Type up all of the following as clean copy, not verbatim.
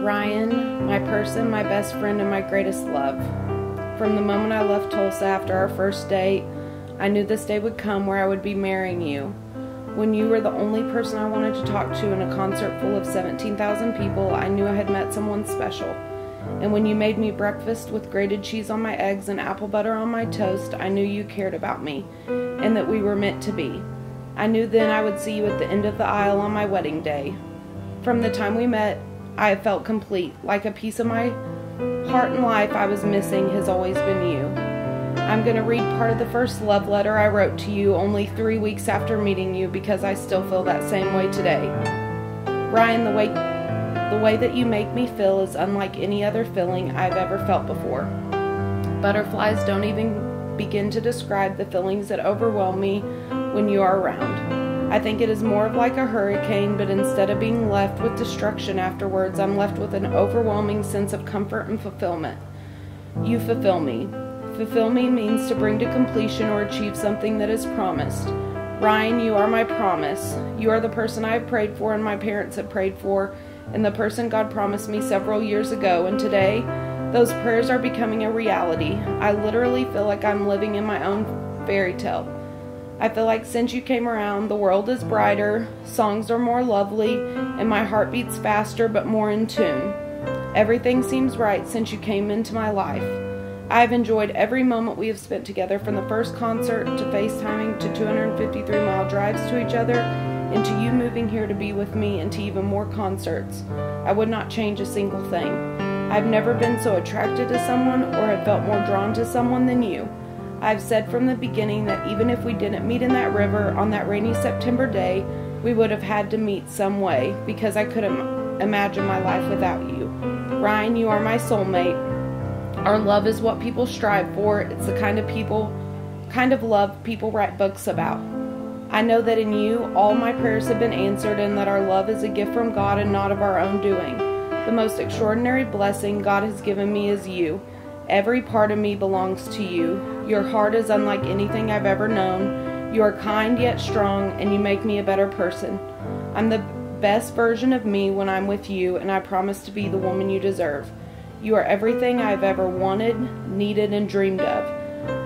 Ryan, my person, my best friend, and my greatest love. From the moment I left Tulsa after our first date, I knew this day would come where I would be marrying you. When you were the only person I wanted to talk to in a concert full of 17,000 people, I knew I had met someone special. And when you made me breakfast with grated cheese on my eggs and apple butter on my toast, I knew you cared about me, and that we were meant to be. I knew then I would see you at the end of the aisle on my wedding day. From the time we met, I have felt complete, like a piece of my heart and life I was missing has always been you. I'm going to read part of the first love letter I wrote to you only 3 weeks after meeting you because I still feel that same way today. Ryan, the way that you make me feel is unlike any other feeling I've ever felt before. Butterflies don't even begin to describe the feelings that overwhelm me when you are around. I think it is more of like a hurricane, but instead of being left with destruction afterwards, I'm left with an overwhelming sense of comfort and fulfillment. You fulfill me. Fulfill me means to bring to completion or achieve something that is promised. Ryan, you are my promise. You are the person I have prayed for and my parents have prayed for, and the person God promised me several years ago, and today, those prayers are becoming a reality. I literally feel like I'm living in my own fairy tale. I feel like since you came around, the world is brighter, songs are more lovely, and my heart beats faster but more in tune. Everything seems right since you came into my life. I have enjoyed every moment we have spent together, from the first concert to FaceTiming to 253-mile drives to each other, and to you moving here to be with me, and to even more concerts. I would not change a single thing. I've never been so attracted to someone or have felt more drawn to someone than you. I've said from the beginning that even if we didn't meet in that river on that rainy September day, we would have had to meet some way, because I couldn't imagine my life without you. Ryan, you are my soulmate. Our love is what people strive for. It's the kind of love people write books about. I know that in you, all my prayers have been answered, and that our love is a gift from God and not of our own doing. The most extraordinary blessing God has given me is you. Every part of me belongs to you. Your heart is unlike anything I've ever known. You are kind yet strong, and you make me a better person. I'm the best version of me when I'm with you, and I promise to be the woman you deserve. You are everything I've ever wanted, needed, and dreamed of.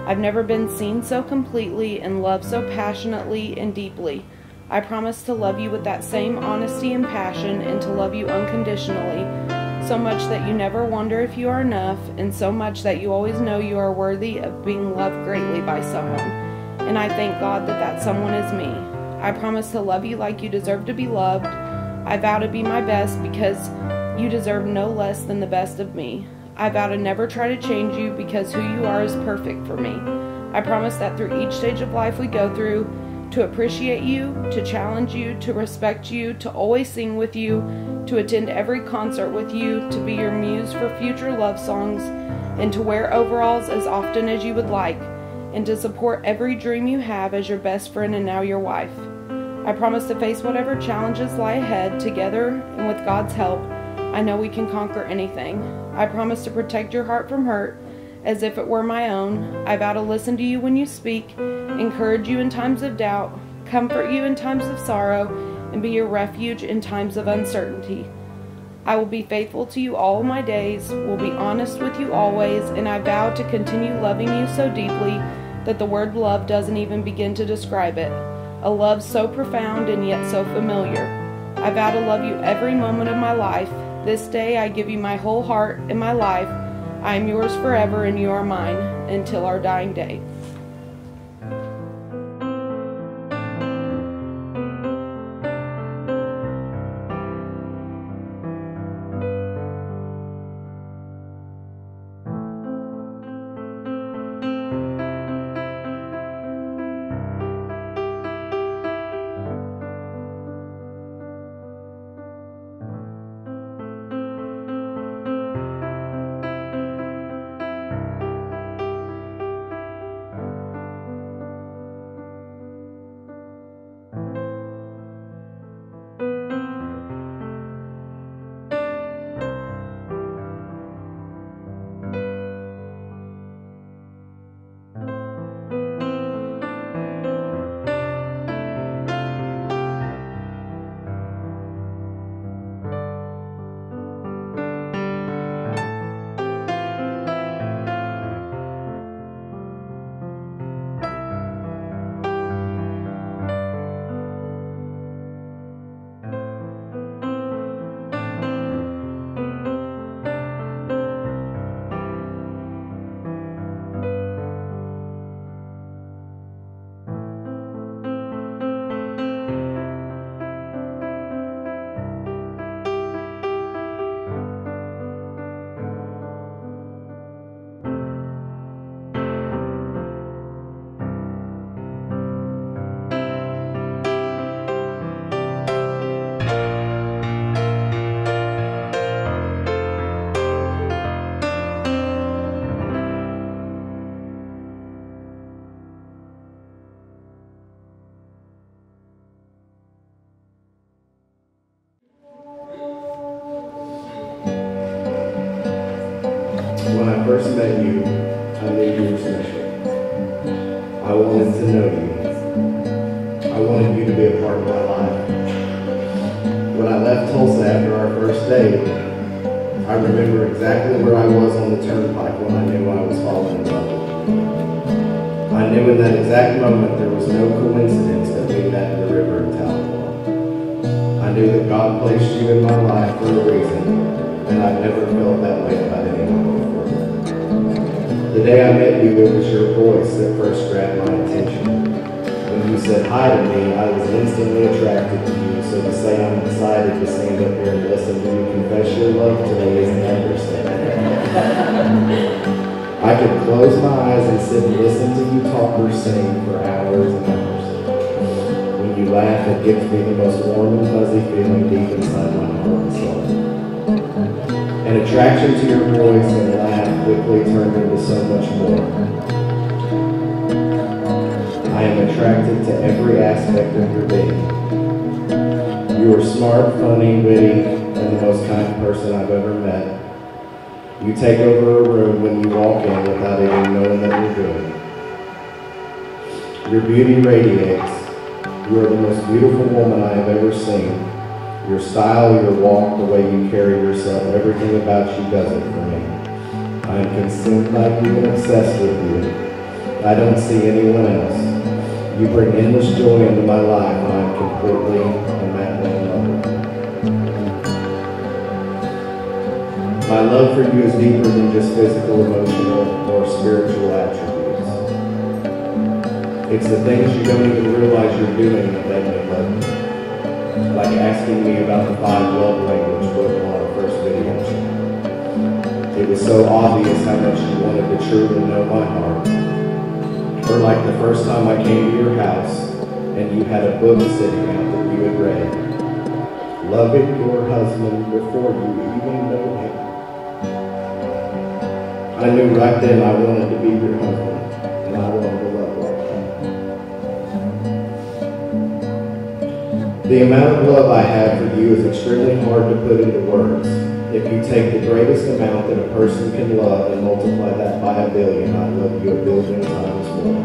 I've never been seen so completely and loved so passionately and deeply. I promise to love you with that same honesty and passion, and to love you unconditionally, so much that you never wonder if you are enough, and so much that you always know you are worthy of being loved greatly by someone. And I thank God that that someone is me. I promise to love you like you deserve to be loved. I vow to be my best, because you deserve no less than the best of me. I vow to never try to change you, because who you are is perfect for me. I promise that through each stage of life we go through, to appreciate you, to challenge you, to respect you, to always sing with you, to attend every concert with you, to be your muse for future love songs, and to wear overalls as often as you would like, and to support every dream you have as your best friend and now your wife. I promise to face whatever challenges lie ahead together, and with God's help, I know we can conquer anything. I promise to protect your heart from hurt as if it were my own. I vow to listen to you when you speak, encourage you in times of doubt, comfort you in times of sorrow, and be your refuge in times of uncertainty. I will be faithful to you all my days, will be honest with you always, and I vow to continue loving you so deeply that the word love doesn't even begin to describe it. A love so profound and yet so familiar. I vow to love you every moment of my life. This day I give you my whole heart and my life. I am yours forever, and you are mine until our dying day. first met you, I knew you were special. I wanted to know you. I wanted you to be a part of my life. When I left Tulsa after our first date, I remember exactly where I was on the turnpike when I knew I was falling in love with you. I knew in that exact moment there was no coincidence that we met in the river of Tahlequah. I knew that God placed you in my life for a reason, and I've never felt that way about anyone before. The day I met you, it was your voice that first grabbed my attention. When you said hi to me, I was instantly attracted to you, so to say I'm excited to stand up here and listen to you confess your love to me is an understatement. I could close my eyes and sit and listen to you talk or sing for hours and hours. When you laugh, it gives me the most warm and fuzzy feeling deep inside my heart and soul. An attraction to your voice and laugh quickly turned into so much more. I am attracted to every aspect of your being. You are smart, funny, witty, and the most kind person I've ever met. You take over a room when you walk in without even knowing that you're doing it. Your beauty radiates. You are the most beautiful woman I have ever seen. Your style, your walk, the way you carry yourself, everything about you does it for me. I am consumed by you and obsessed with you. I don't see anyone else. You bring endless joy into my life, and I'm completely and madly in love with you. My love for you is deeper than just physical, emotional, or spiritual attributes. It's the things you don't even realize you're doing that make me love you. Like asking me about the 5 love language book on our first video chat. It was so obvious how much you wanted to truly know my heart. Or like the first time I came to your house and you had a book sitting out that you had read. Loving your husband before you even know him. I knew right then I wanted to be your husband, and I wanted to love like that. The amount of love I have for you is extremely hard to put into words. If you take the greatest amount that a person can love and multiply that by 1 billion, I love you 1 billion times more.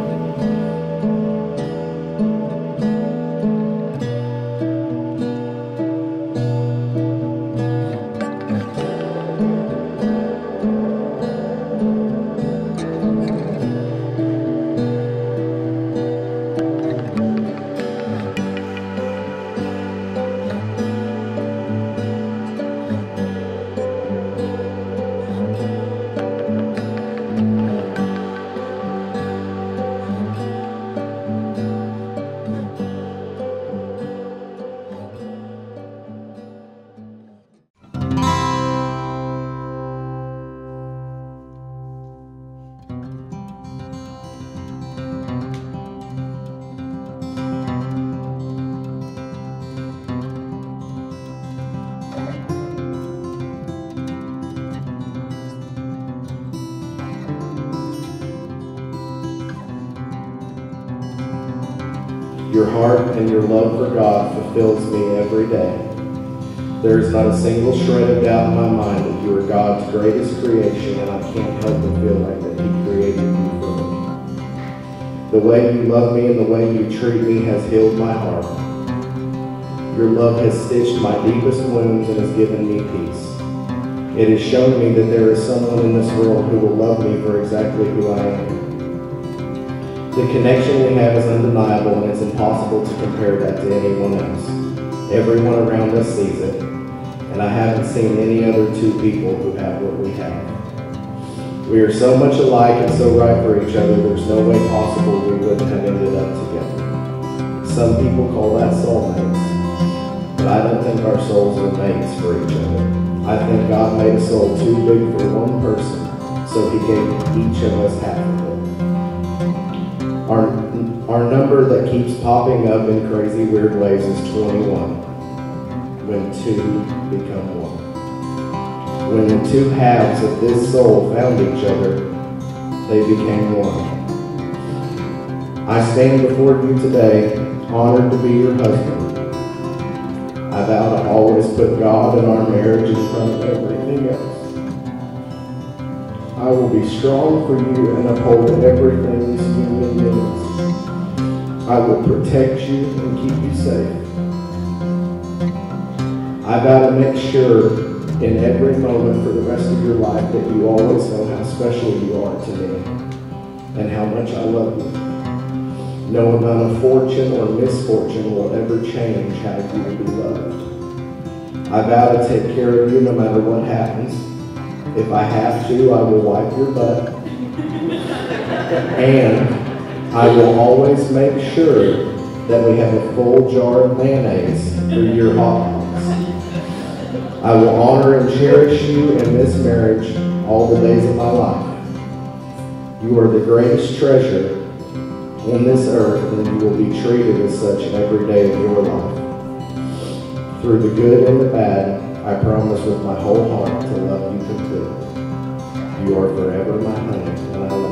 Your heart and your love for God fulfills me every day. There is not a single shred of doubt in my mind that you are God's greatest creation, and I can't help but feel like that He created you for me. The way you love me and the way you treat me has healed my heart. Your love has stitched my deepest wounds and has given me peace. It has shown me that there is someone in this world who will love me for exactly who I am. The connection we have is undeniable, and it's impossible to compare that to anyone else. Everyone around us sees it, and I haven't seen any other 2 people who have what we have. We are so much alike and so right for each other, there's no way possible we wouldn't have ended up together. Some people call that soulmates, but I don't think our souls are mates for each other. I think God made a soul too big for one person, so He gave each of us half of it. Our number that keeps popping up in crazy weird ways is 21, when 2 become 1. When the 2 halves of this soul found each other, they became 1. I stand before you today, honored to be your husband. I vow to always put God and our marriage in front of everything else. I I will be strong for you and uphold everything this union needs. I will protect you and keep you safe. I vow to make sure in every moment for the rest of your life that you always know how special you are to me and how much I love you. No amount of fortune or misfortune will ever change how you will be loved. I vow to take care of you no matter what happens. If I have to, I will wipe your butt. And I will always make sure that we have a full jar of mayonnaise for your hot dogs. I will honor and cherish you in this marriage all the days of my life. You are the greatest treasure on this earth, and you will be treated as such every day of your life. Through the good and the bad, I promise with my whole heart to love you completely. You are forever my honey, and I love you.